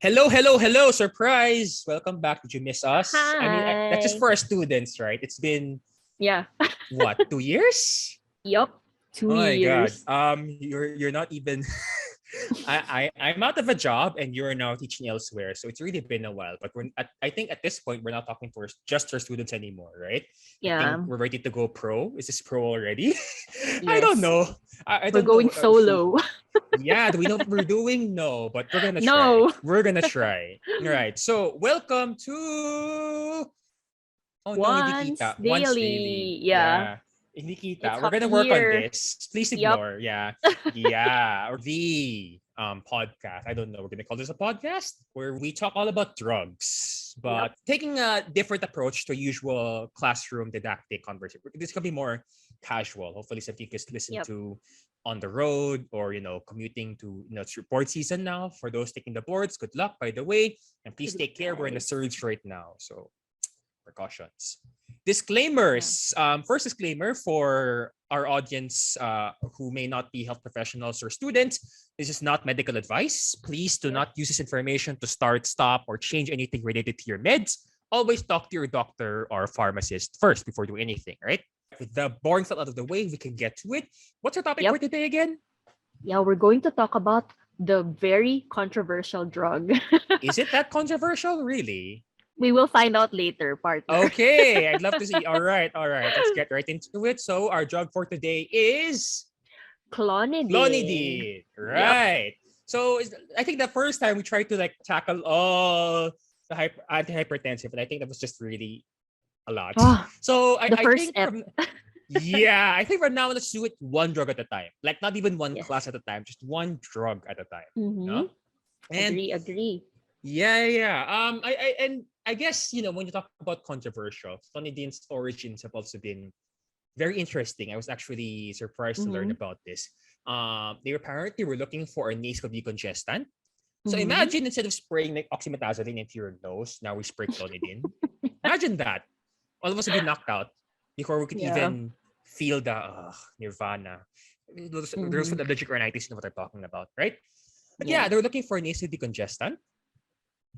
Hello, hello, hello! Surprise! Welcome back. Did you miss us? That's just Hi. for our students, right? It's been Yeah. what, 2 years? Yup. Two Oh my god. years. You're not even. I'm out of a job, and you're now teaching elsewhere. So it's really been a while. But I think at this point we're not talking for just our students anymore, right? I think Yeah. we're ready to go pro. Is this pro already? I don't Yes. know. I We're don't know going who. solo. Yeah, do we know what we're doing? No, but we're gonna try. No. We're gonna try. All right. So welcome to. Oh no, hindi Once kita. Once daily. daily. Yeah. Yeah. Hindi It's kita. We're half gonna work on year. this. Please Yup. ignore. Yeah. Yeah. Or the podcast. I don't know. We're gonna call this a podcast where we talk all about drugs, Yup. but taking a different approach to usual classroom didactic conversation. This can be more casual. Hopefully something you can listen Yep. to on the road or commuting to it's board season now. For those taking the boards, good luck by the way. And please Good luck, take care. We're in a guys. surge right now. So precautions. Yeah. Disclaimers. First disclaimer for our audience who may not be health professionals or students. This is not medical advice. Please do Yep. not use this information to start, stop, or change anything related to your meds. Always talk to your doctor or pharmacist first before doing anything, right? With the boring stuff out of the way, we can get to it. What's our topic for Yep. today again? Yeah, we're going to talk about the very controversial drug. Is it that controversial? Really? We will find out later, partner. Okay, I'd love to see. All right, all right. Let's get right into it. So our drug for today is Clonidine. Clonidine. Yep. Right. So I think the first time we tried to tackle all the antihypertensive, and I think that was just really a lot. Ah, So the I first think ep. from yeah, I think from now on let's do it one drug at a time. Like not even one class Yes. at a time, just one drug at a time. Mm-hmm. No? And Agree, agree. yeah, yeah. I guess when you talk about controversial, Clonidine's origins have also been very interesting. I was actually surprised to learn Mm-hmm. about this. They apparently were looking for a nasal decongestant. So Mm-hmm. imagine instead of spraying like oxymetazoline into your nose, now we spray clonidine. Imagine that. All of us would be knocked out before we could Yeah. even feel the nirvana. Those Mm-hmm. with allergic rhinitis know what I'm talking about, right? But Yeah. yeah, they were looking for a nasal decongestant,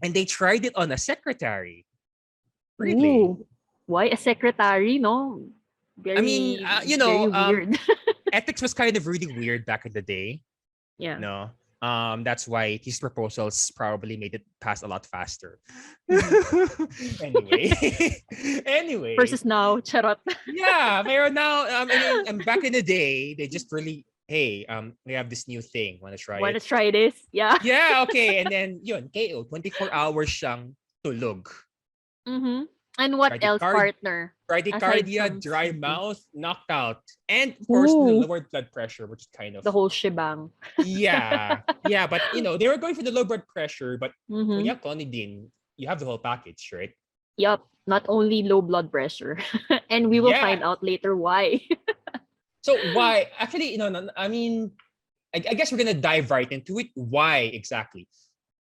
and they tried it on a secretary. Really? Ooh. Why a secretary, no? I mean, Very weird. ethics was kind of really weird back in the day. Yeah. No. That's why his proposals probably made it pass a lot faster. Mm-hmm. Anyway, anyway, Versus now, charot. yeah. Pero now, I mean, back in the day, they just really, hey, we have this new thing. Want to try Wanna it? try this? Yeah. Yeah, okay. And then yun, KO, 24 hours siyang tulog. Mm-hmm. And what else, Bradycard partner? Aside bradycardia, from dry sleeping. mouth, knocked out, and of course the Ooh. lowered blood pressure, which is kind of The whole shebang. yeah, yeah. But they were going for the low blood pressure, but when you Mm-hmm. have clonidine, you have the whole package, right? Yup. Not only low blood pressure. And we will Yeah. find out later why. So why? Actually, no, I mean, I guess we're gonna dive right into it. Why exactly?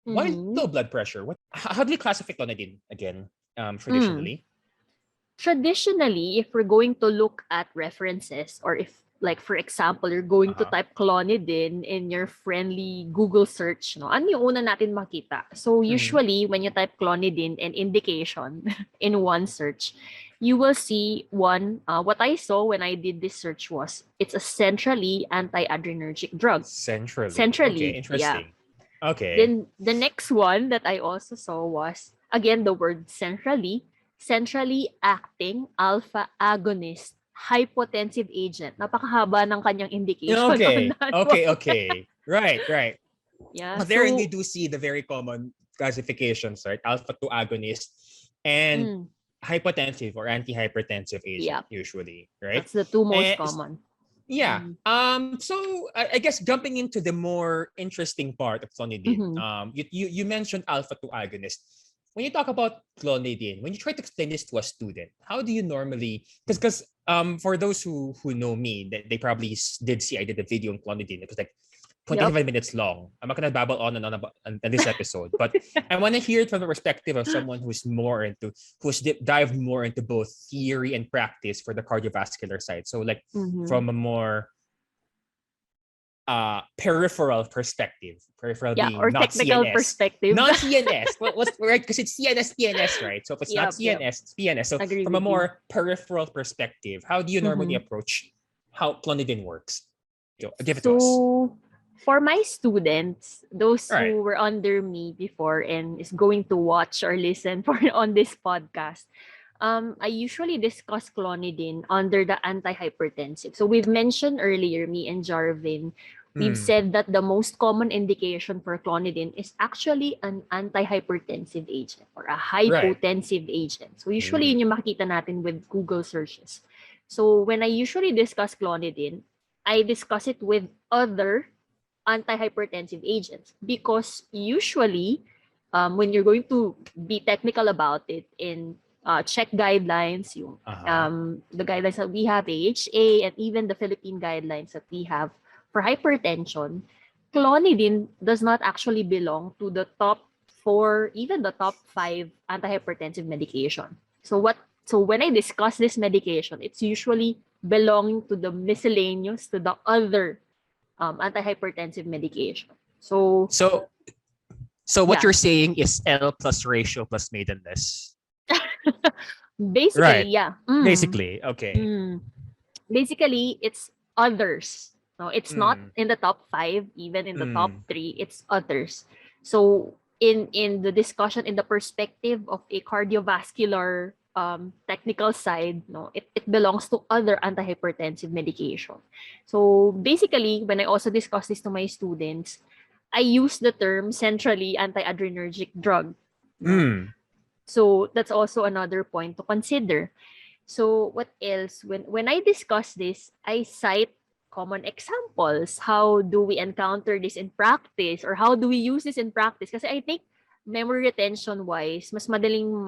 Why Mm-hmm. low blood pressure? How do we classify clonidine again? Mm. Traditionally. Traditionally, if we're going to look at references, or if, like, for example, you're Uh going to huh. type Clonidine in your friendly Google search, no? Ano yung una natin makita? So Mm-hmm. usually, when you type Clonidine and indication in one search, you will see one, what I saw when I did this search was, it's a centrally anti-adrenergic drug. Centrally. Okay, Centrally, yeah. interesting. Okay. Then the next one that I also saw was, again, the word centrally acting alpha agonist hypotensive agent. Napakahaba ng kanyang indication on Okay. that Okay. one. Okay. Right. Right. Yeah, But therein we so do see the very common classifications, right? Alpha 2 agonist and mm, hypotensive or antihypertensive agent, yeah, usually, right? that's the two most And common. yeah. Mm-hmm. So I guess jumping into the more interesting part of clonidine, Mm-hmm. you mentioned alpha 2 agonist. When you talk about clonidine, when you try to explain this to a student, how do you normally because for those who know me, they probably did see I did a video on clonidine. It was like Yep. 25 minutes long. I'm not gonna babble on and on about on this episode, but I want to hear it from the perspective of someone who's dived more into both theory and practice for the cardiovascular side. So like Mm-hmm. from a more peripheral perspective. Peripheral Yeah, being or not technical CNS. perspective. Not CNS. What's right? Because it's CNS, PNS, right? So if it's not Yep, yep. CNS, it's PNS. So Agree from a with you. more peripheral perspective, how do you normally Mhm. approach how clonidine works? Give it to us. So, for my students, those All right. who were under me before and is going to watch or listen for on this podcast, I usually discuss clonidine under the antihypertensive. So we've mentioned earlier, me and Jarvin, we've Hmm. said that the most common indication for clonidine is actually an antihypertensive agent or a Right. hypotensive agent. So usually Mm. yun yung makikita natin with Google searches. So when I usually discuss clonidine, I discuss it with other antihypertensive agents because usually when you're going to be technical about it in check guidelines, yung, Uh-huh. the guidelines that we have, AHA, and even the Philippine guidelines that we have for hypertension, clonidine does not actually belong to the top four, even the top five antihypertensive medication. So when I discuss this medication, it's usually belonging to the miscellaneous, to the other antihypertensive medication. So, So what yeah, you're saying is L plus ratio plus maidenness. basically, Right. yeah. Basically. Okay. Mm. Basically, it's others. No, it's not Mm. in the top five, even in the top Mm. three. It's others. So, in the discussion, in the perspective of a cardiovascular technical side, no, it belongs to other antihypertensive medication. So basically, when I also discuss this to my students, I use the term centrally antiadrenergic drug. No, Mm. so that's also another point to consider. So what else? When I discuss this, I cite common examples. How do we encounter this in practice, or how do we use this in practice? Kasi I think memory retention wise, mas madaling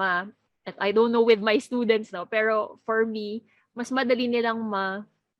I don't know with my students now, pero for me, mas madali nilang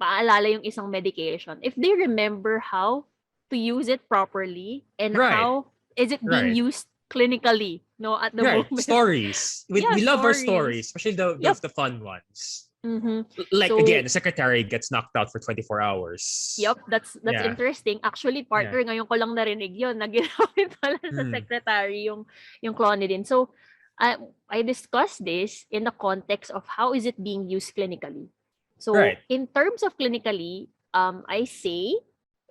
paalala yung isang medication if they remember how to use it properly and Right. how is it being Right. used clinically, no, at the Right. moment. Stories. We Yeah, we love our stories, stories. especially the Yep. the fun ones. Mm-hmm. Like again, So, the secretary gets knocked out for 24 hours. yep, that's Yeah. interesting. Actually, Yeah. partner, ngayon ko lang narinig yun, na ginamit pala sa Mm. secretary yung clonidine. So, I discussed this in the context of how is it being used clinically. Right. So, in terms of clinically, I say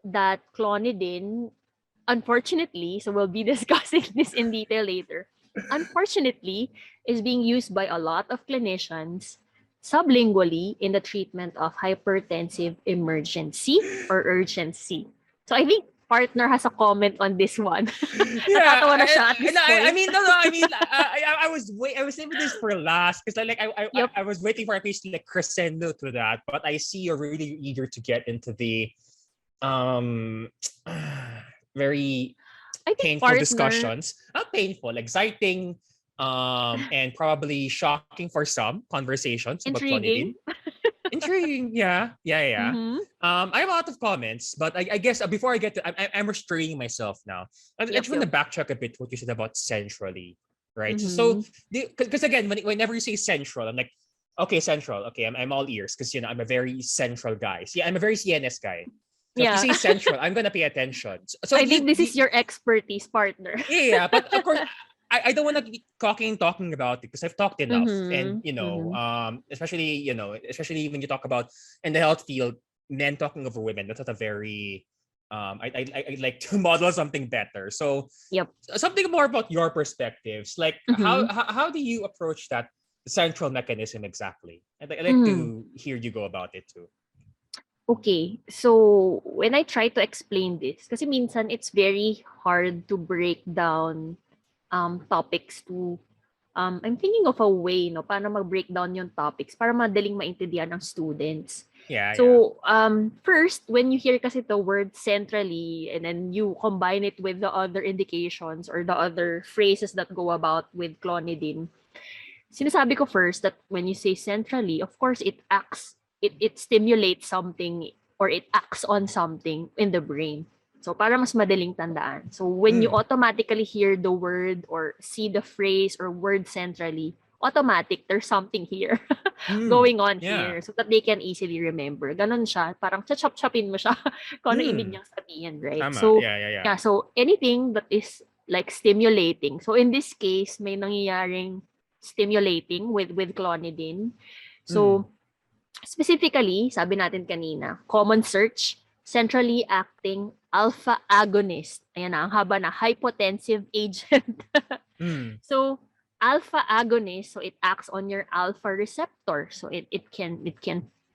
that clonidine, unfortunately, so we'll be discussing this in detail later, unfortunately, is being used by a lot of clinicians sublingually in the treatment of hypertensive emergency or urgency. So I think partner has a comment on this one. Yeah, Natatawa na siya at this I point. mean, no, I mean, I was saving this for last because Yep. I was waiting for at least like crescendo to that, but I see you're really eager to get into the um very I think painful partner, discussions. Not painful, exciting, and probably shocking for some conversations about intriguing. clonidine. Intriguing, yeah. Mm-hmm. I have a lot of comments, but I guess before I get to, I'm restraining myself now. I Yep, just want yep. to backtrack a bit what you said about centrally, right? So, Mm-hmm. because again, whenever you say central, I'm like, okay, central, okay, I'm all ears because I'm a very central guy. See, I'm a very CNS guy. So if you Yeah. say central, I'm gonna pay attention. So I think this is your expertise, partner. yeah, but of course, I don't want to keep talking about it because I've talked enough, and Mm-hmm. Mm-hmm. especially especially when you talk about in the health field, men talking over women. That's not a very I like to model something better. So Yep. something more about your perspectives, like Mm-hmm. how do you approach that central mechanism exactly? I like Mm-hmm. to hear you go about it too. Okay, so when I try to explain this, kasi minsan it's very hard to break down topics to I'm thinking of a way, no, paano mag-break down yung topics para madaling maintindihan ng students. Yeah. So, first, when you hear kasi the word centrally and then you combine it with the other indications or the other phrases that go about with clonidine, sinasabi ko first that when you say centrally, of course, it stimulates something or it acts on something in the brain. So, para mas madaling tandaan. So, when you Mm. automatically hear the word or see the phrase or word centrally, automatic, there's something here going on here so that they can easily remember. Ganon siya. Parang chachap-chapin mo siya kung ano ibig niyang sabihin, right? Tama. So, Yeah. so anything that is like stimulating. So, in this case, may nangyayaring stimulating with clonidine. So, specifically, sabi natin kanina, common search, centrally acting alpha agonist. Ayan na, ang haba na, hypotensive agent. So, alpha agonist, so it acts on your alpha receptor. So it can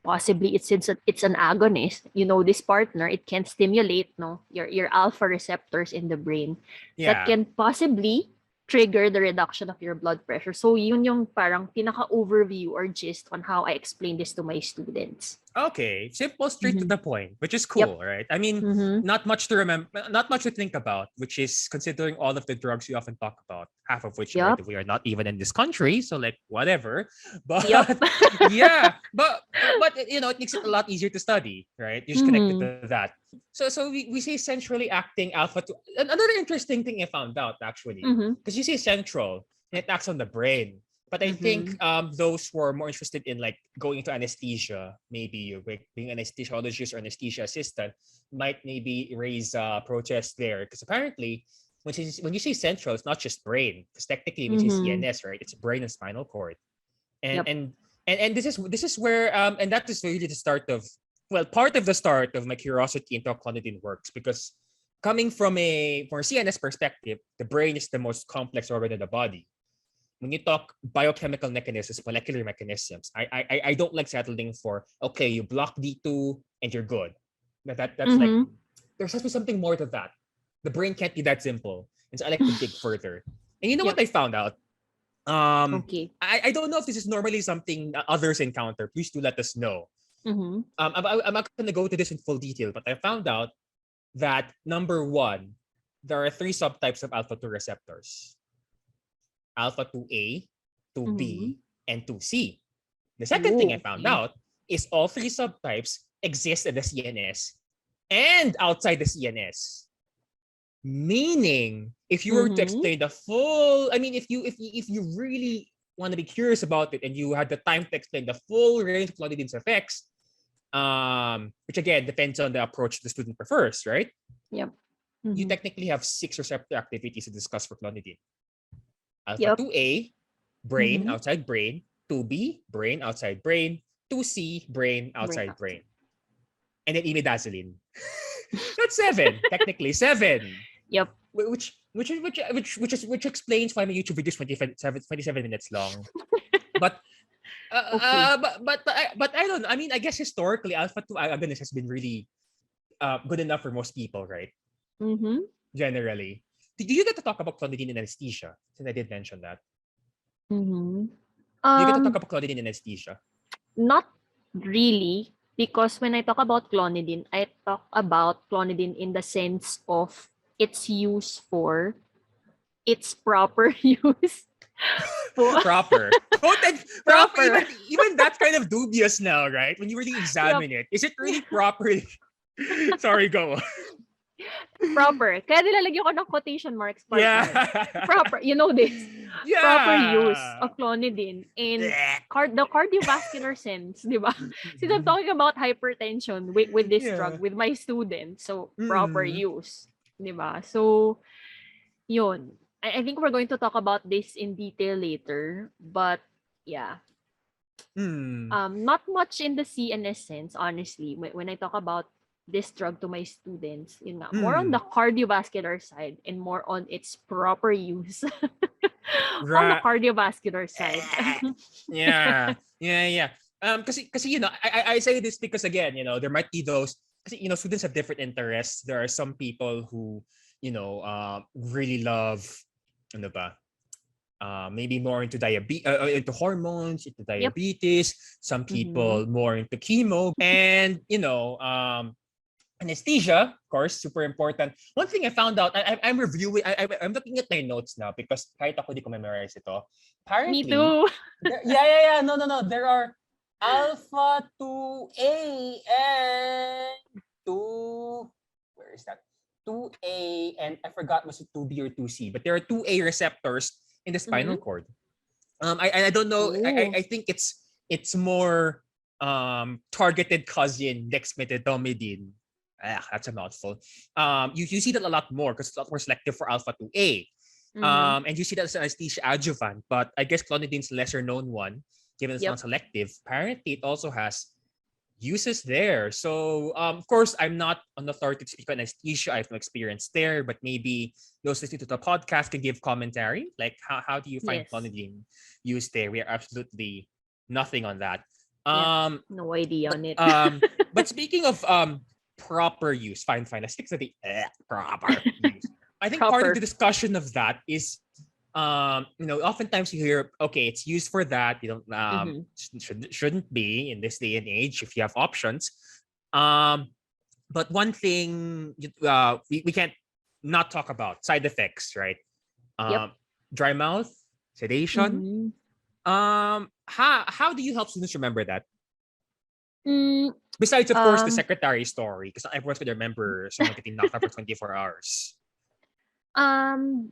possibly, since it's an agonist, you know, this partner, it can stimulate your alpha receptors in the brain that can possibly trigger the reduction of your blood pressure. So yun yung parang pinaka-overview or gist on how I explain this to my students. Okay, simple, straight to the point, which is cool, right? I mean, not much to remember, not much to think about, which is considering all of the drugs we often talk about, half of which by the way, are not even in this country, so like whatever. But yeah, but you know, it makes it a lot easier to study, right? You're just connected to that. So we say centrally acting alpha to another interesting thing I found out actually, because you say central and it acts on the brain. But I think those who are more interested in like going into anesthesia, maybe being anesthesiologist or anesthesia assistant, might maybe raise protest there. Because apparently, when you say central, it's not just brain. Because technically, when you say CNS, right, it's brain and spinal cord. And this is where and that is really the start of, well, part of the start of my curiosity into how clonidine works. Because coming from a CNS perspective, the brain is the most complex organ in the body. When you talk biochemical mechanisms, molecular mechanisms, I don't like settling for, okay, you block D2 and you're good. That's like, there has to be something more to that. The brain can't be that simple. And so I like to dig further. And you know what I found out? I don't know if this is normally something others encounter. Please do let us know. I'm not going to go to this in full detail, but I found out that number one, there are 3 subtypes of alpha-2 receptors. Alpha 2A, 2B, and 2C. The second thing I found out is all 3 subtypes exist in the CNS and outside the CNS. Meaning, if you were to explain the full, I mean, if you really want to be curious about it and you had the time to explain the full range of clonidine's effects, which again depends on the approach the student prefers, right? Yep. You technically have 6 receptor activities to discuss for clonidine. Alpha 2A, brain, outside brain. 2B, brain, outside brain. 2C, brain, outside brain. And then imidazoline. That's 7, technically 7. Yep. Which explains why my YouTube video is 27 minutes long. But but I don't know. I mean, I guess historically, alpha 2 agonist has been really good enough for most people, right? Generally. Did you get to talk about clonidine in anesthesia? Since I did mention that. Do you get to talk about clonidine in anesthesia? Not really, because when I talk about clonidine, I talk about clonidine in the sense of its use for its proper use. Proper. Proper. Even that's kind of dubious now, right? When you really examine it. Is it really proper? Sorry, go. Proper. Kaya nilalagyan ko ng quotation marks. Proper. You know this. Proper use of clonidine in the cardiovascular sense, di ba? Since I'm talking about hypertension with this drug, with my students. So, proper use. Di ba? So, yun. I think we're going to talk about this in detail later. But, yeah. Not much in the CNS sense, honestly. When I talk about this drug to my students, yun nga, more on the cardiovascular side and more on its proper use on the cardiovascular side. Yeah. Because you know, I say this because again, you know, there might be those, you know, students have different interests. There are some people who, you know, really love, ano ba, maybe more into into hormones, into diabetes. Some people more into chemo, and you know, anesthesia, of course, super important. One thing I found out, I'm reviewing, I'm looking at my notes now because kahit ako di ko memorize ito. Apparently, me too. No. There are alpha 2A and 2, where is that? 2A and I forgot was it 2B or 2C, but there are 2A receptors in the spinal cord. I don't know. Oh. I think it's more targeted cousin dexmedetomidine. Ah, that's a mouthful. You see that a lot more because it's a lot more selective for alpha 2A. Mm-hmm. And you see that as an anesthesia adjuvant, but I guess clonidine's lesser known one, given it's Yep. non-selective. Apparently, it also has uses there. So, of course, I'm not an authority to speak on anesthesia. I have no experience there, but maybe those listening to the podcast can give commentary. Like, how do you find Yes. clonidine used there? We are absolutely nothing on that. Yeah. Um, No idea but on it. but speaking of proper use, fine. Let's stick to the proper use. I think part of the Proper. discussion of that is oftentimes you hear, okay, it's used for that. You don't Mm-hmm. shouldn't be in this day and age if you have options. Um, but one thing we can't not talk about side effects, right? Yep. Um, dry mouth, sedation. Mm-hmm. How do you help students remember that? Mm, Besides, of course, the um, secretary story, because not everyone's gonna remember someone getting knocked out for 24 hours. um,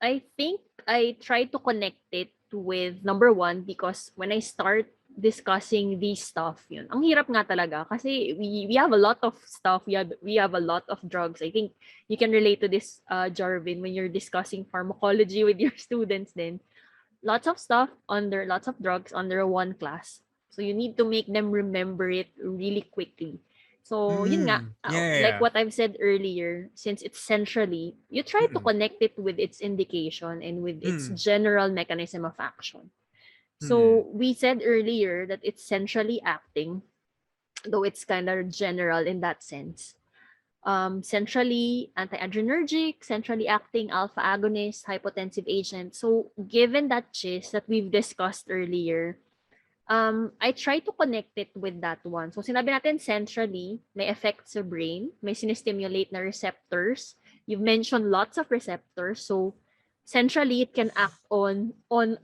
I think I try to connect it with number one because when I start discussing these stuff, yun, ang hirap nga talaga kasi we have a lot of stuff, we have a lot of drugs. I think you can relate to this, Jarvin, when you're discussing pharmacology with your students then. Lots of stuff under lots of drugs under one class. So you need to make them remember it really quickly. So yun nga, like Yeah. what I've said earlier, since it's centrally, you try to Mm-mm. connect it with its indication and with its Mm. general mechanism of action. Mm. So we said earlier that it's centrally acting, though it's kind of general in that sense. Centrally antiadrenergic, centrally acting alpha agonist, hypotensive agent. So given that gist that we've discussed earlier, I try to connect it with that one. So sinabi natin centrally, may effect sa brain, may sinestimulate na receptors. You've mentioned lots of receptors. So centrally, it can act on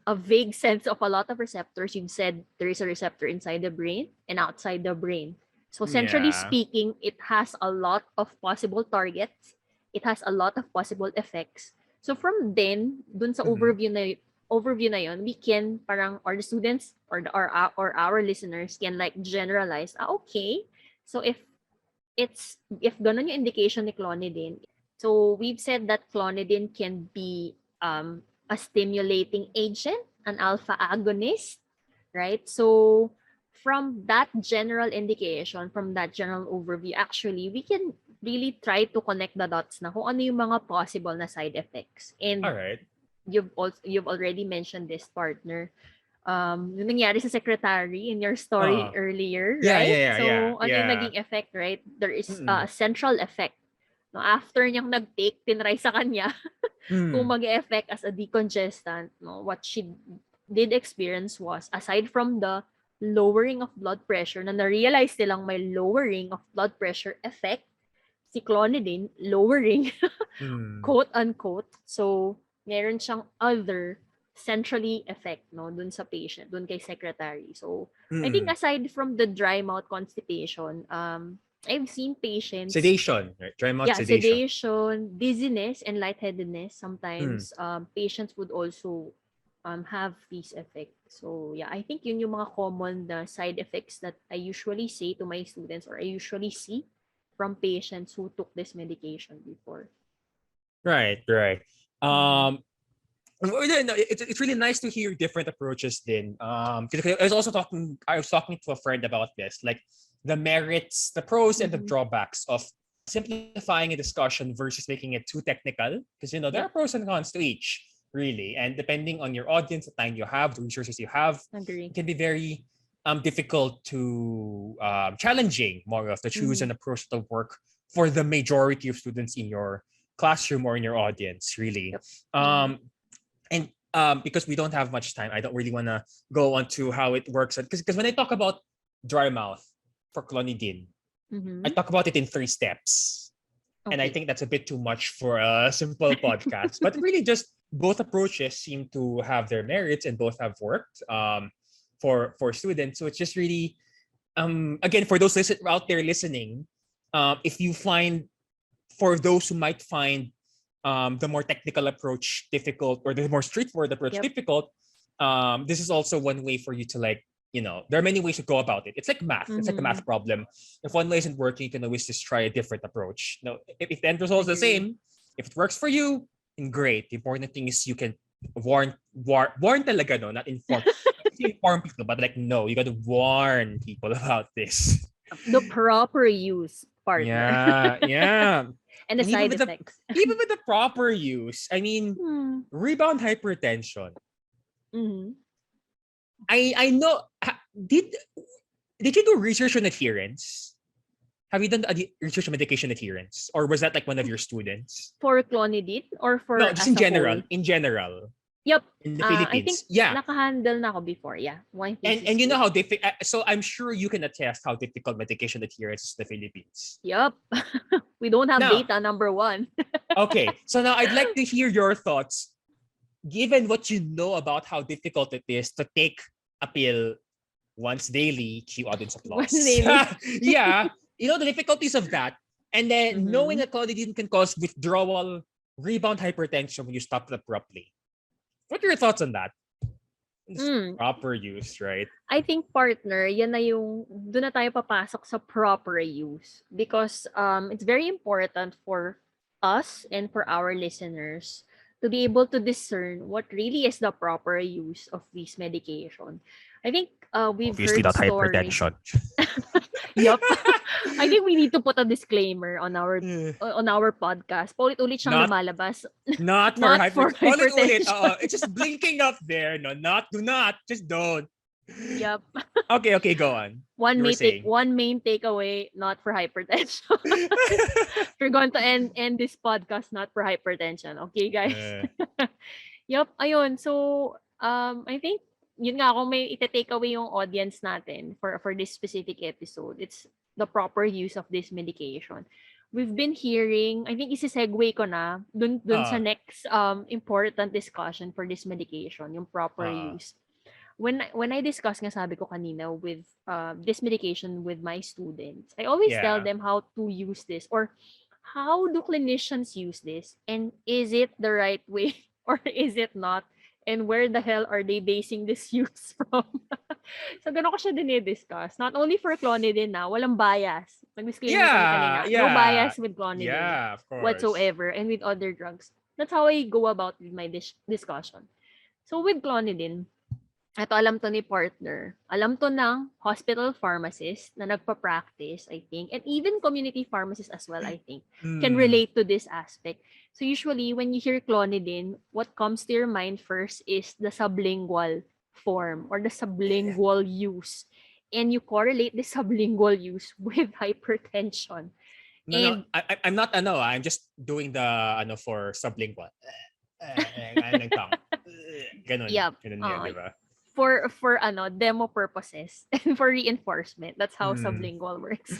a vague sense of a lot of receptors. You've said there is a receptor inside the brain and outside the brain. So centrally Yeah. speaking, it has a lot of possible targets. It has a lot of possible effects. So from then, dun sa Mm-hmm. overview na yon, we can parang, or the students or our listeners can like generalize, okay, so if ganun yung indication ni clonidine, so we've said that clonidine can be a stimulating agent, an alpha agonist, right? So from that general indication, from that general overview, actually we can really try to connect the dots na kung ano yung mga possible na side effects. All And right. you've already mentioned this, partner. Yung nangyari sa secretary in your story Uh, earlier, yeah, right? yeah, yeah, yeah, So, ano yung yeah. naging effect, right? There is Mm-mm. a central effect. No, after niyang nag-take, tinry sa kanya kung Mm. mag-effect as a decongestant, no, what she did experience was, aside from the lowering of blood pressure, na na-realize nilang may lowering of blood pressure effect, si clonidine, lowering Mm. quote unquote. So, meron siyang other centrally effect, no, dun sa patient, dun kay secretary. So, I think Mm. aside from the dry mouth constipation, I've seen patients, Sedation, right? Dry mouth yeah, sedation. sedation, dizziness, and lightheadedness. Mm. Sometimes patients would also have these effects. So, yeah, I think yun yung mga common side effects that I usually say to my students, or I usually see from patients who took this medication before. Right. Mm-hmm. Um, it's really nice to hear different approaches. Then, 'cause I was talking to a friend about this, like the merits, the pros and the Mm-hmm. drawbacks of simplifying a discussion versus making it too technical. Because there Yep, are pros and cons to each, really, and depending on your audience, the time you have, the resources you have, agree. it can be very difficult to challenging more of to choose Mm-hmm. an approach to work for the majority of students in your classroom or in your audience, really. Yep. Mm-hmm. Um, and because we don't have much time, I don't really want to go on to how it works. Because when I talk about dry mouth for clonidine, I Mm-hmm. talk about it in 3 steps. And I Okay. think that's a bit too much for a simple podcast. But really, just both approaches seem to have their merits and both have worked for students. So it's just really, again, for those out there listening, if you find, for those who might find the more technical approach difficult or the more straightforward approach Yep. difficult, this is also one way for you to there are many ways to go about it. It's like math. It's like a math problem. If one way isn't working, you can always just try a different approach. No, if the end result is the same, if it works for you, then great. The important thing is you can warn talaga, no, not inform. Inform people, but no, you got to warn people about this. The proper use, partner. Yeah. And the side effects. Even with the proper use, I mean, rebound hypertension. I know. Did you do research on adherence? Have you done research on medication adherence, or was that like one of your students? For Clonidine or for no, just in general. Whole? In general. Yep. In the Philippines. I think naka-handle na ako before. Yeah. And you know how difficult. So I'm sure you can attest how difficult medication adherence is in the Philippines. Yep. We don't have data, number one. Okay. So now I'd like to hear your thoughts. Given what you know about how difficult it is to take a pill once daily, cue audience applause. Once daily. Yeah. You know the difficulties of that. And then knowing that Clonidine can cause withdrawal, rebound hypertension when you stop it abruptly. What are your thoughts on that? Proper use, right? I think, partner, yan na yung, doon na tayo papasok sa proper use. Because it's very important for us and for our listeners to be able to discern what really is the proper use of this medication. I think we've obviously heard not stories. Hypertension. Yup. I think we need to put a disclaimer on our podcast. Paulit-ulit siyang lumalabas. Not for hypertension. It's just blinking up there. No, do not. Just don't. Yep. Okay, go on. One main takeaway, not for hypertension. We're going to end this podcast not for hypertension. Okay, guys? Yep, ayun. So, I think, yun nga, kung may ita-take away yung audience natin for this specific episode, it's the proper use of this medication. We've been hearing, I think isi-segue ko na dun sa next important discussion for this medication, yung proper use. When I discuss nga, sabi ko kanina, with this medication with my students, I always tell them how to use this, or how do clinicians use this, and is it the right way or is it not, and where the hell are they basing this use from? So gano'n ko siya dinidiscuss. Not only for Clonidine na, walang bias. Nag-disclaimer kami kanina. No bias with Clonidine. Yeah, of course. Whatsoever. And with other drugs. That's how I go about with my discussion. So with Clonidine, ito alam to ni partner. Alam to ng hospital pharmacist na nagpa-practice, I think. And even community pharmacists as well, I think, can relate to this aspect. So usually, when you hear Clonidine, what comes to your mind first is the sublingual form or the sublingual use. And you correlate the sublingual use with hypertension. No, I'm not, I'm just doing the, for sublingual. Ganon. Yep. Diba? For demo purposes and for reinforcement. That's how sublingual works.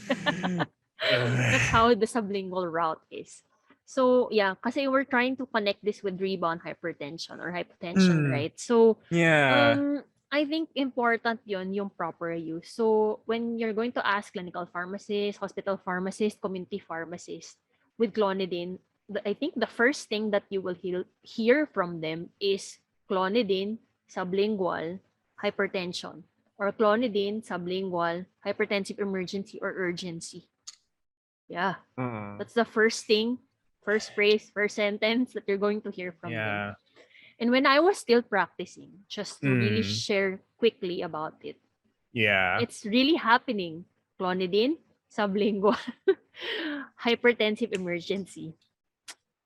That's how the sublingual route is. So, yeah, kasi we're trying to connect this with rebound hypertension or hypotension, right? So, I think important yon yung proper use. So, when you're going to ask clinical pharmacists, hospital pharmacists, community pharmacists with Clonidine, I think the first thing that you will hear from them is Clonidine sublingual hypertension, or Clonidine sublingual hypertensive emergency or urgency. Yeah. That's the first thing, first phrase, first sentence that you're going to hear from them. And when I was still practicing, just to really share quickly about it. Yeah. It's really happening. Clonidine sublingual hypertensive emergency.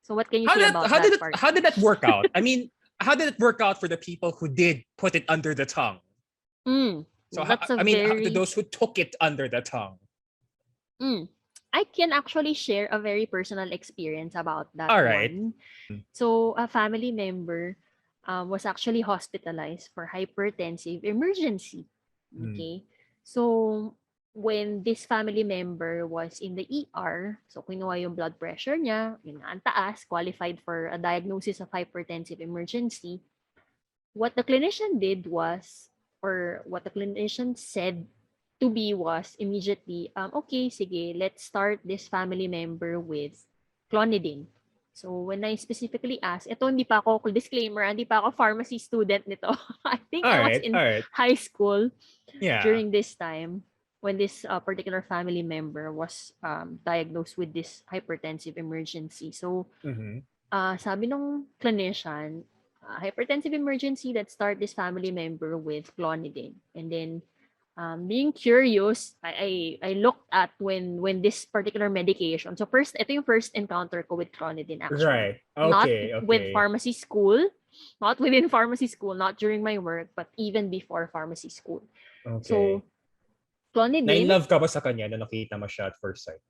So what can you say about that part? How did that work out? I mean, how did it work out for the people who did put it under the tongue? So how to those who took it under the tongue? I can actually share a very personal experience about that. All right. one. So a family member was actually hospitalized for hypertensive emergency. Okay. So when this family member was in the ER, so kinuha yung blood pressure niya, yun nga, ang taas, qualified for a diagnosis of hypertensive emergency. What the clinician did was, or what the clinician said to be was immediately, okay, sige, let's start this family member with Clonidine. So when I specifically asked, ito hindi pa ako, disclaimer, hindi pa ako pharmacy student nito. I think I was in All right. high school Yeah. during this time when this particular family member was diagnosed with this hypertensive emergency. So Mm-hmm. sabi nung clinician, hypertensive emergency, let's start this family member with Clonidine. And then being curious, I looked at when this particular medication. So first, ito yung first encounter ko with Clonidine actually. Right. Not Okay. with pharmacy school, not within pharmacy school, not during my work, but even before pharmacy school. Okay. So Clonidine. Na-in-love ka ba sa kanya na nakita mo siya at first sight?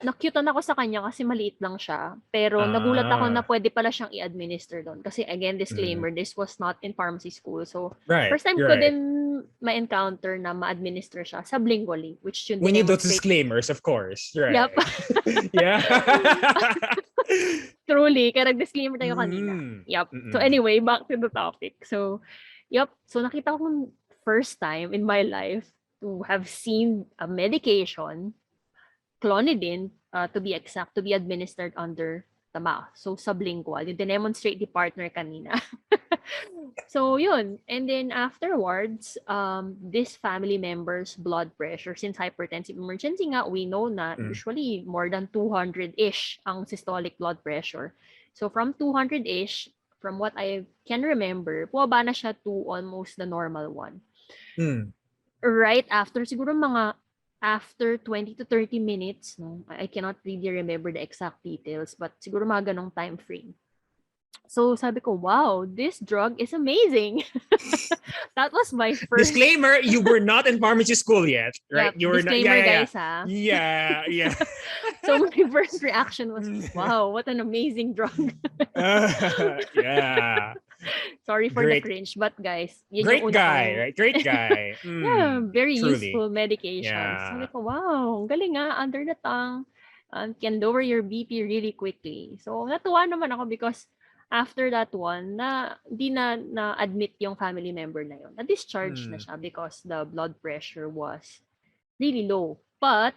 Na-cutean ako sa kanya kasi maliit lang siya. Pero nagulat ako na pwede pala siyang i-administer doon. Kasi again, disclaimer, this was not in pharmacy school. So, first time ko din ma-encounter na ma-administer siya sublingually, which should We need those disclaimers, of course. Right. Yep. Yeah. Truly, kaya nag-disclaimer tayo kanina. Yep. So anyway, back to the topic. So, yep. So nakita ko first time in my life to have seen a medication, Clonidine, to be exact, to be administered under the mouth. So, sublingual. Yung demonstrate the partner kanina. So, yun. And then afterwards, this family member's blood pressure, since hypertensive emergency nga, we know na usually more than 200-ish ang systolic blood pressure. So, from 200-ish, from what I can remember, puwaba na siya to almost the normal one. Right after, siguro after 20 to 30 minutes, no, I cannot really remember the exact details, but siguro mga ganong time frame. So sabi ko, wow, this drug is amazing. That was my first... Disclaimer, you were not in pharmacy school yet, right? Yep, you were disclaimer, not, guys, ha? Yeah. So my first reaction was, wow, what an amazing drug. Yeah. Sorry for the cringe, but guys, yun great yung guy, right? Great guy. Yeah, very truly. useful medication. Yeah. Sabi ko, wow, galing nga, under the tongue, can lower your BP really quickly. So natuwa naman ako because after that one, di na admit yung family member na yun. Na-discharge na siya because the blood pressure was really low. But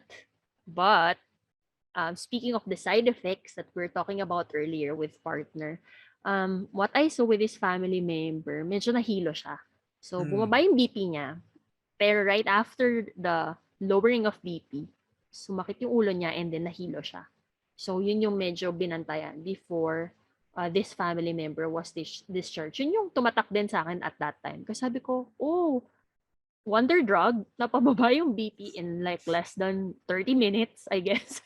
speaking of the side effects that we're talking about earlier with partner, what I saw with this family member, medyo nahilo siya. So, bumaba yung BP niya. Pero right after the lowering of BP, sumakit yung ulo niya and then nahilo siya. So, yun yung medyo binantayan before this family member was discharged. Yun yung tumatak din sa akin at that time. Kasi sabi ko, wonder drug, napababa yung BP in like less than 30 minutes, I guess.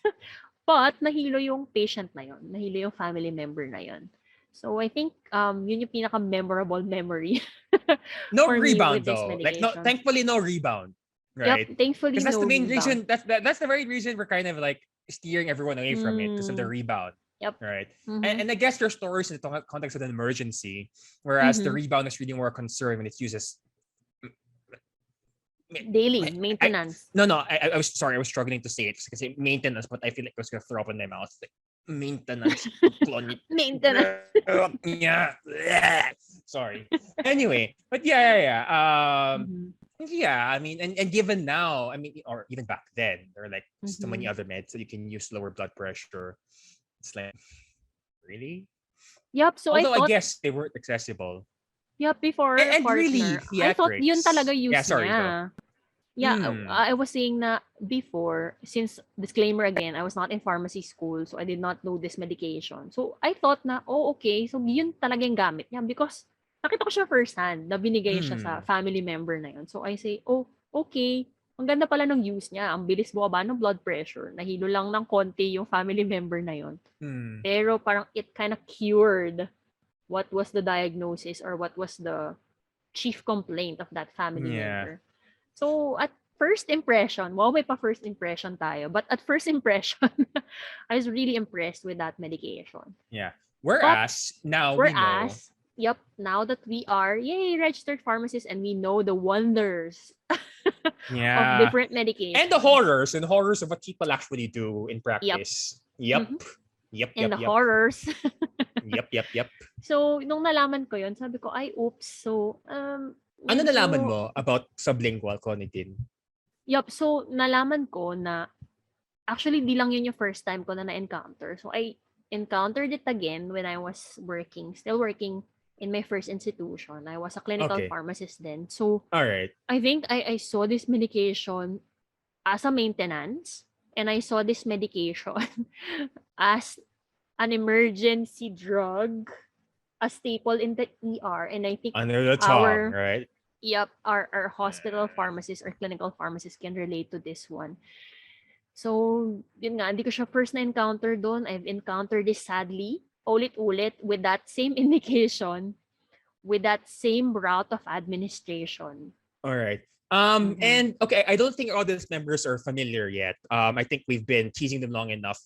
But nahilo yung patient na yun. Nahilo yung family member na yun. So I think yun yung pinaka-memorable memory. No rebound though. Like thankfully no rebound. Right? Yep, thankfully that's no the main rebound. reason. That's the very reason we're kind of like steering everyone away from it because of the rebound. Yep. Right. And I guess your story is in the context of an emergency, whereas the rebound is really more concerned when it's used as daily maintenance. I was sorry. I was struggling to say it because maintenance, but I feel like I was gonna throw up in my mouth. Like, maintenance. Maintenance. Yeah. Sorry. Anyway, but yeah. Yeah, I mean, and given now, I mean, or even back then, there are like so many other meds that you can use lower blood pressure. It's like, really? Yep. So although I guess they weren't accessible. Yep, before and partner, really, I thought yun talaga use niya. I was saying na before, since disclaimer again, I was not in pharmacy school, so I did not know this medication. So I thought na, okay, so yun talaga yung gamit niya because nakita ko siya first hand na binigay siya sa family member na yun. So I say, okay, ang ganda pala ng use niya. Ang bilis bumaba ng blood pressure. Nahilo lang ng konti yung family member na yun. Pero parang it kind of cured what was the diagnosis or what was the chief complaint of that family member. So at first impression, may pa first impression tayo. But at first impression, I was really impressed with that medication. Yeah. Whereas now we know. Yep, now that we are registered pharmacists and we know the wonders of different medications. And the horrors of what people actually do in practice. Yep. The horrors. Yep. So, nung nalaman ko yun, sabi ko, oops. So, ano nalaman mo about sublingual Clonidine? Yep, so nalaman ko na actually, di lang yun yung first time ko na-encounter. So, I encountered it again when I was still working in my first institution. I was a clinical Okay. pharmacist then. So, All right. I think I saw this medication as a maintenance, and I saw this medication as an emergency drug, a staple in the ER. And I think Under the tongue, our right? our hospital pharmacists or clinical pharmacists can relate to this one. So, yun nga, hindi ko siya first na encounter doon. I've encountered this sadly, ulit-ulit with that same indication, with that same route of administration. All right. Mhm. And okay, I don't think all audience members are familiar yet. I think we've been teasing them long enough.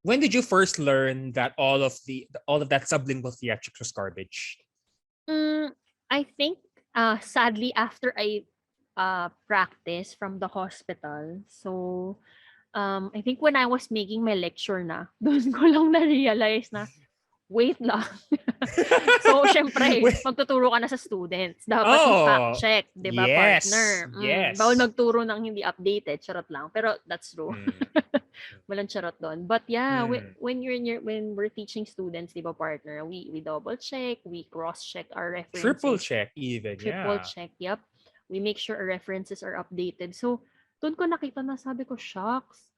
When did you first learn that all of that sublingual theatrics was garbage? Mm, I think, sadly, after I practice from the hospital, so, I think when I was making my lecture na, doon ko lang na-realize na, wait lang. So, syempre, Wait. magtuturo ka na sa students. Dapat mag-fact Oh, check, 'di ba, yes, partner? Bawal yes. magturo ng hindi updated, charot lang. Pero that's true. Mm, Walang charot doon. But yeah, mm. when we're teaching students, 'di ba, partner, we double check, we cross check our Triple references, check even, triple yeah. check, yep. We make sure our references are updated. So, doon ko nakita na sabi ko, "Shocks."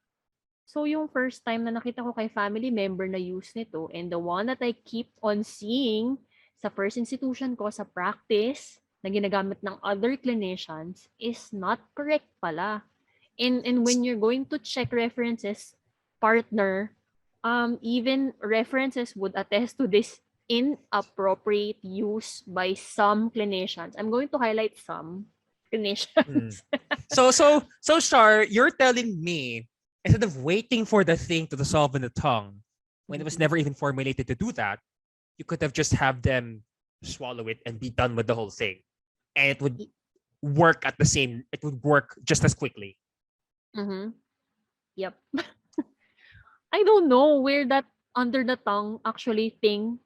So, yung first time na nakita ko kay family member na use nito, and the one that I keep on seeing sa first institution ko sa practice na ginagamit ng other clinicians is not correct pala. And when you're going to check references, partner, even references would attest to this inappropriate use by some clinicians. I'm going to highlight some Mm. clinicians. So Shar, you're telling me instead of waiting for the thing to dissolve in the tongue, when it was Mhm. never even formulated to do that, you could have just have them swallow it and be done with the whole thing, and it would work at the same. It would work just as quickly. Mhm. Yep. I don't know where that under the tongue actually thing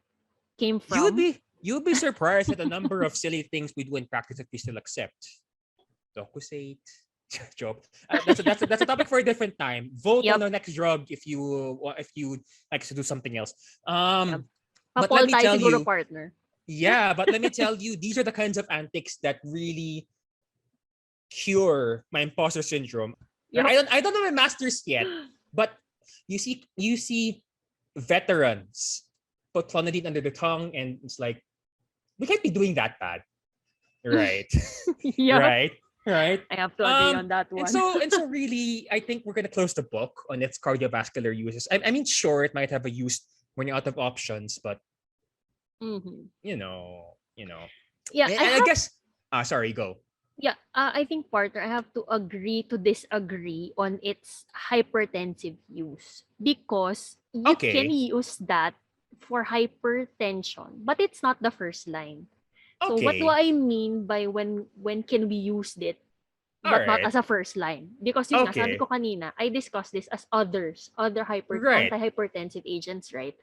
came from. You'd be surprised at the number of silly things we do in practice that we still accept. Docusate. Joke. That's a topic for a different time. Vote on Yep. the next drug if you like to do something else. Yep. But let Pa-poll me tayo tell siguro, you, partner. yeah, but let me tell you, these are the kinds of antics that really cure my imposter syndrome. Yep. I don't know my masters yet, but you see veterans put clonidine under the tongue, and it's like we can't be doing that bad, right? Yep. Right, right. I have to agree on that one. And so really, I think we're gonna close the book on its cardiovascular uses. I mean, sure, it might have a use when you're out of options, but Mhm. you know. Yeah, I And I have guess, sorry, go. yeah, I think, partner, I have to agree to disagree on its hypertensive use because you can Okay, use that for hypertension, but it's not the first line. So what do okay, I mean by when can we use it all but not right, as a first line? Because yun nga, sabi okay, ko kanina, I discussed this as other right, antihypertensive agents, right?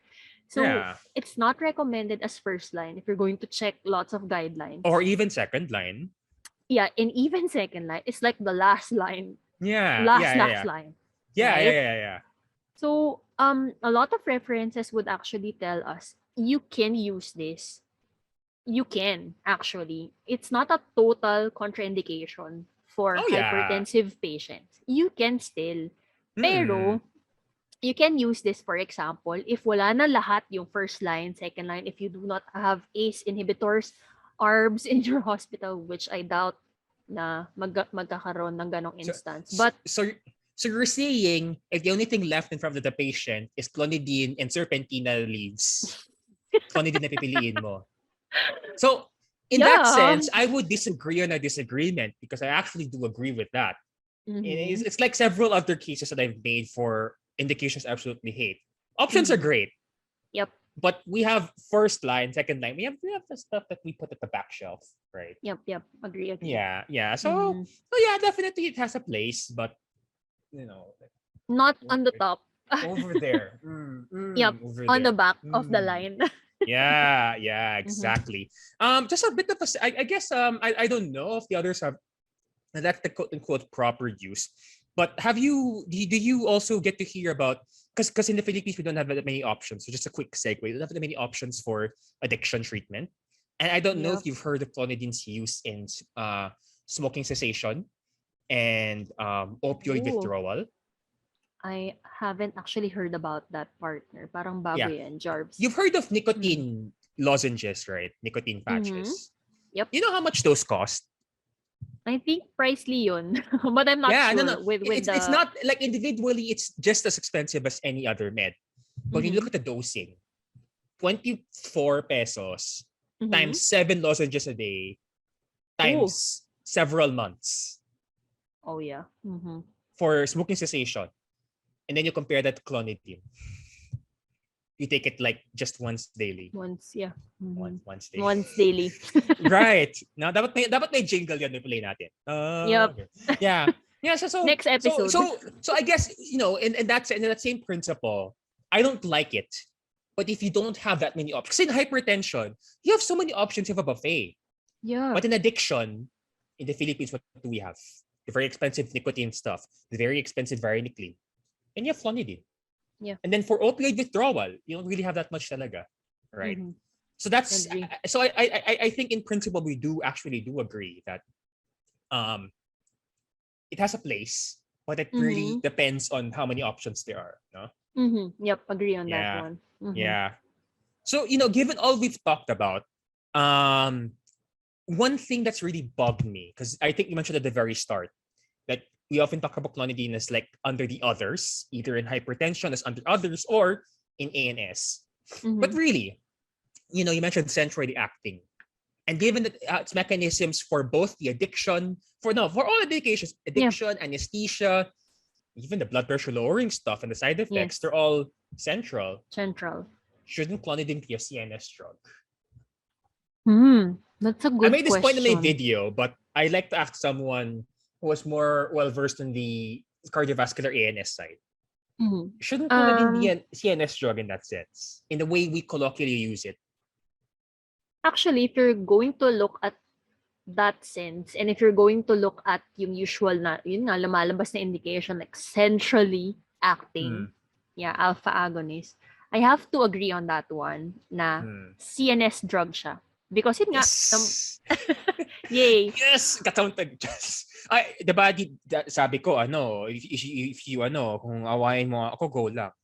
So yeah, it's not recommended as first line if you're going to check lots of or guidelines. even second line. Yeah, and even second line, it's like the last line, Yeah, yeah, yeah, last yeah, line, yeah, yeah, right? yeah, yeah. So a lot of references would actually tell us you can use this. You can actually. It's not a total contraindication for Oh yeah. hypertensive patients. You can still. Mm-mm. Pero you can use this, for example, if wala na lahat yung first line, second line, if you do not have ACE inhibitors, ARBs in your hospital, which I doubt na magkakaroon ng ganong So, instance. so, But, so, so you're saying if the only thing left in front of the patient is clonidine and serpentina leaves, clonidine na pipiliin mo. So, in that yeah. sense, I would disagree on a disagreement because I actually do agree with that. Mm-hmm. It's like several other cases that I've made for indications I absolutely hate. Options are Mm-hmm. great, Yep. but we have first line, second line. We have the stuff that we put at the back shelf, right? Yep. Agree. Yeah, yeah. Mm-hmm. So yeah, definitely it has a place, but you know, Not on the top. over there, Yep. over On the there. back of the line. Yeah, yeah, Mm-hmm. exactly. Just a bit of I guess I don't know if the others have that's the quote unquote proper use. But do you also get to hear about, because in the Philippines we don't have that many options. So just a quick segue. We don't have that many options for addiction treatment. And I don't know Yep. if you've heard of clonidine's use in smoking cessation and opioid Ooh, withdrawal. I haven't actually heard about that, partner. Parang bago Yeah. yan, Jarbs. You've heard of Mm. nicotine lozenges, right? Nicotine Mm-hmm. patches. Yep. You know how much those cost? I think pricely yun. But I'm not Yeah, no, no. sure with It's the not like individually, it's just as expensive as any other med. But when you mm-hmm. look at the dosing, 24 pesos Mm-hmm. times 7 lozenges a day Oh. times several months Oh yeah. Mm-hmm. for smoking cessation. And then you compare that to clonidine. You take it like just once daily. Once, yeah. Mm-hmm. Once daily. Once daily. Right. Now, dapat may jingle yun, may play natin. Yep. Okay. Yeah. Yeah, Next episode. so I guess, in that same principle, I don't like it. But if you don't have that many options, in hypertension, you have so many options. You have a buffet. Yeah. But in addiction, in the Philippines, what do we have? The very expensive nicotine stuff, the very expensive varenicline, and you have clonidine. Yeah. And then for opioid withdrawal, you don't really have that much talaga, right? Mm-hmm. So that's Agree. so I think in principle we do agree that um it has a place, but it really Mm-hmm. depends on how many options there are. No? Mm-hmm. Yep. Agree on that Yeah, one. Mm-hmm. yeah. So given all we've talked about, um, one thing that's really bugged me, because I think you mentioned at the very start that we often talk about clonidine as like under the others, either in hypertension as under others or in ANS. But Mm-hmm. really, you mentioned centrally acting. And given that its mechanisms for both the addiction, for all the medications, Yeah. addiction, anesthesia, even the blood pressure lowering stuff and the side effects, Yes. they're all central. Central. Shouldn't clonidine be a CNS drug? Hmm. That's a I good made this point in my question. video, but I like to ask someone who was more well versed in the cardiovascular ANS side. Mm-hmm. Shouldn't clonidine be a CNS drug in that sense, in the way we colloquially use it? Actually, if you're going to look at that sense, and if you're going to look at yung usual na, yun nga, lumalabas na indication like centrally acting, yeah, alpha agonist, I have to agree on that one na CNS drug siya. Because yun nga, Yes! yay. Yes! Kataunted. Yes! Ay, diba, sabi ko, if you, kung awayin mo ako, go lang.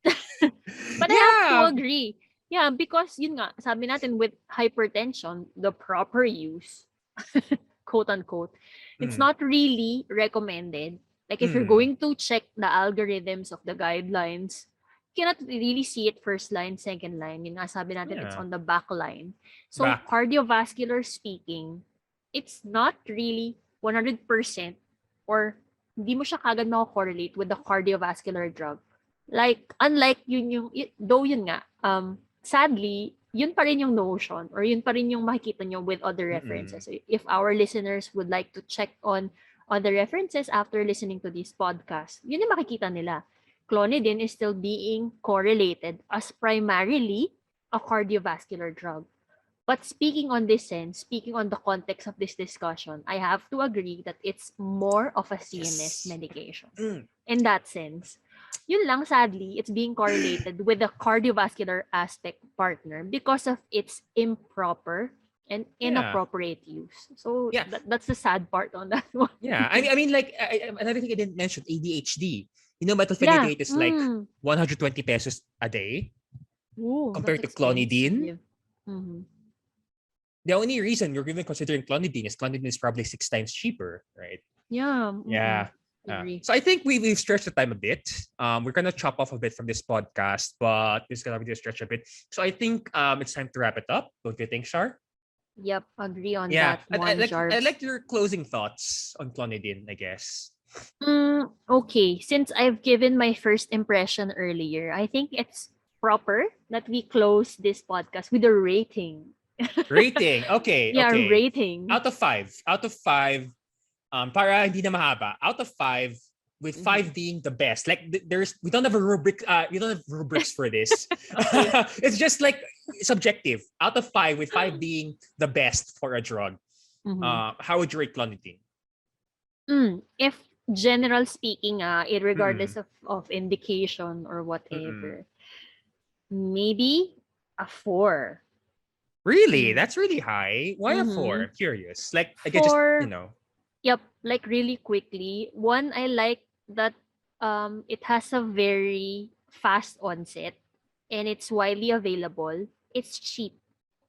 But I have to agree. Yeah, because yun nga, sabi natin with hypertension, the proper use, quote unquote, it's not really recommended. Like if you're going to check the algorithms of the guidelines, you cannot really see it first line, second line. Yun nga, sabi natin, it's on the back line. So cardiovascular speaking, it's not really 100% or hindi mo siya kagad mako-correlate with the cardiovascular drug. Like, unlike though yun nga, sadly, yun pa rin yung notion or yun pa rin yung makikita nyo with other references. So if our listeners would like to check on the references after listening to this podcast, yun yung makikita nila. Clonidine is still being correlated as primarily a cardiovascular drug. But speaking on this sense, speaking on the context of this discussion, I have to agree that it's more of a CNS medication. In that sense, yun lang, sadly, it's being correlated with the cardiovascular aspect, partner, because of its improper and inappropriate use. So that's the sad part on that one. Yeah, I mean, like, another thing I didn't mention, ADHD. Methylphenidate is like 120 pesos a day. Ooh, compared to clonidine. Mm-hmm. The only reason you're even considering clonidine is probably 6 times cheaper, right? Yeah. Yeah. So I think we've stretched the time a bit. We're gonna chop off a bit from this podcast, but it's gonna be stretch a bit. So I think it's time to wrap it up. Don't you think, Shar? Yep, agree on that one, I like your closing thoughts on clonidine, I guess. Okay, since I've given my first impression earlier, I think it's proper that we close this podcast with a rating. Rating. Okay. Yeah, okay. rating. Out of 5. Para hindi na mahaba. Out of 5, with 5 being the best. Like we don't have a rubric. We don't have rubrics for this. It's just like subjective. Out of 5, with 5 being the best for a drug. How would you rate clonidine? If general speaking, Mm-mm. regardless of indication or Mm-mm. whatever, maybe a 4. Really? Mm. That's really high. Why a four? Mm-hmm. I'm curious. Like, again, just, you 4, know. yep, like really quickly. One, I like that it has a very fast onset and it's widely available. It's cheap.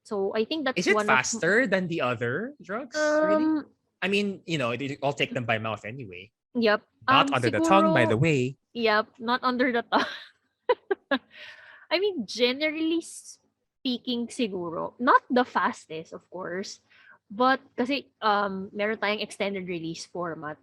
So I think Is that's it one of faster than the other drugs? Really? um I mean, they all take them by mouth anyway. yep. Not under the tongue, by the Siguro, way. yep, not under the tongue. I mean, generally speaking, siguro, not the fastest, of course, but kasi meron tayong extended release format.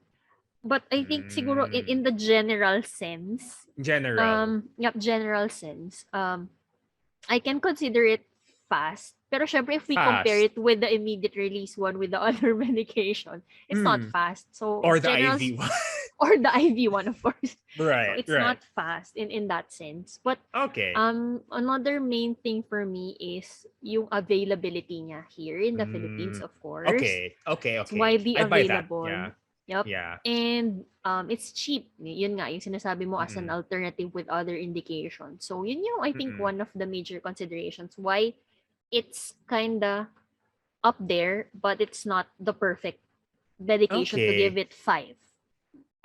But I think siguro in Mm. the general sense, General. general sense, I can consider it fast. Pero syempre, if we compare Fast. it with the immediate release one with the other medication, it's not Hmm. fast. So Or the general IV one. or the IV one, of course. So Right, it's right. not fast in that sense. But Okay. another main thing for me is yung availability niya here in the Philippines, Mm. of course. Okay, okay, It's okay. widely I buy that. available. Yeah, Yep. yeah. And it's cheap. Yun nga, yung sinasabi mo as an Mm-mm. alternative with other indications. So yun yung I think Mm-mm. one of the major considerations why it's kinda up there, but it's not the perfect medication to give Okay. it 5.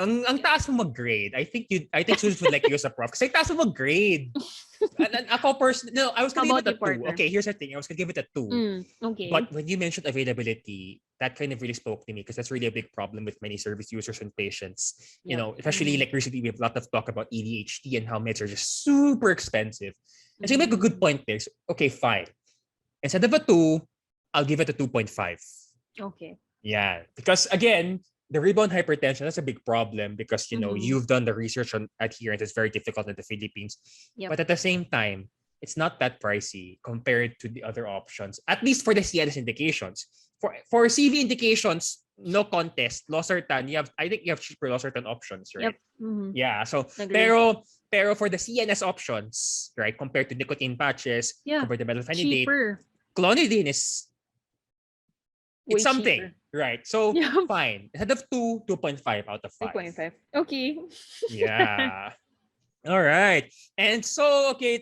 Ang Yun. taas mo mag-grade. I think students would like you as a prof. Kasi taas mo mag-grade. And ako personally, no, I was How gonna give about it a you, two. partner? Okay, here's the thing. I was gonna give it a two. Okay. But when you mentioned availability, that kind of really spoke to me because that's really a big problem with many service users and patients. Yep. Especially like recently, we have a lot of talk about ADHD and how meds are just super expensive. And so you make a good Mm. point there. So, okay, fine. Instead of a two, I'll give it a 2.5. Okay. Yeah, because again, the rebound hypertension, that's a big problem because Mhm. you've done the research on adherence. It's very difficult in the Philippines. Yep. But at the same time, it's not that pricey compared to the other options, at least for the CNS indications. For CV indications, no contest. Losartan, I think you have cheaper Losartan options, right? Yep. Mhm. Yeah. So Agree. pero for the CNS options, right, compared to nicotine patches, Yeah. compared to methylphenidate, Cheaper. clonidine is it's Way something, cheaper. right? So Yep. fine. Instead of 2, 2.5 out of 5. 2.5. Okay. Yeah. All right. And so, okay,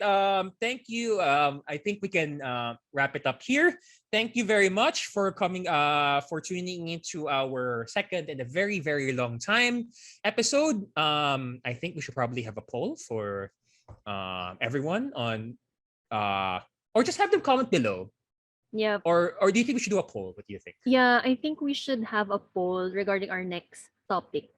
thank you. I think we can wrap it up here. Thank you very much for coming, for tuning into our second and a very, very long time episode. I think we should probably have a poll for everyone on, or just have them comment below. Yep. Or do you think we should do a poll? What do you think? Yeah, I think we should have a poll regarding our next topic.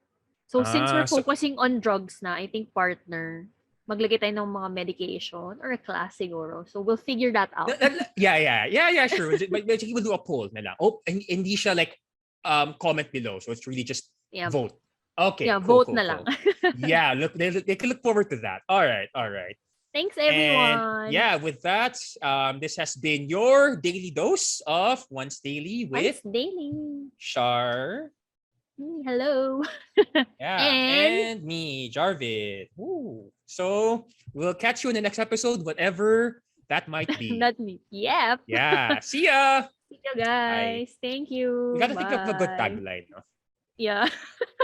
So since we're So focusing on drugs na, I think partner, maglagay tayo ng mga medication or a class siguro. So we'll figure that out. yeah, sure. But basically, we'll do a poll na lang. Oh, and hindi siya like comment below. So it's really just Yeah. vote. Okay, Yeah, cool, vote cool, na lang. cool. Yeah, look, they can look forward to that. All right, all right. Thanks And everyone. yeah, with that, this has been your daily dose of Once Daily Once with daily. Shar. Hello. Yeah, And and me, Jarvid. Woo. So we'll catch you in the next episode, whatever that might be. not me. Yep. Yeah, see ya. See you Bye. guys. Thank We you. gotta think of a good Bye. tagline, no? Yeah.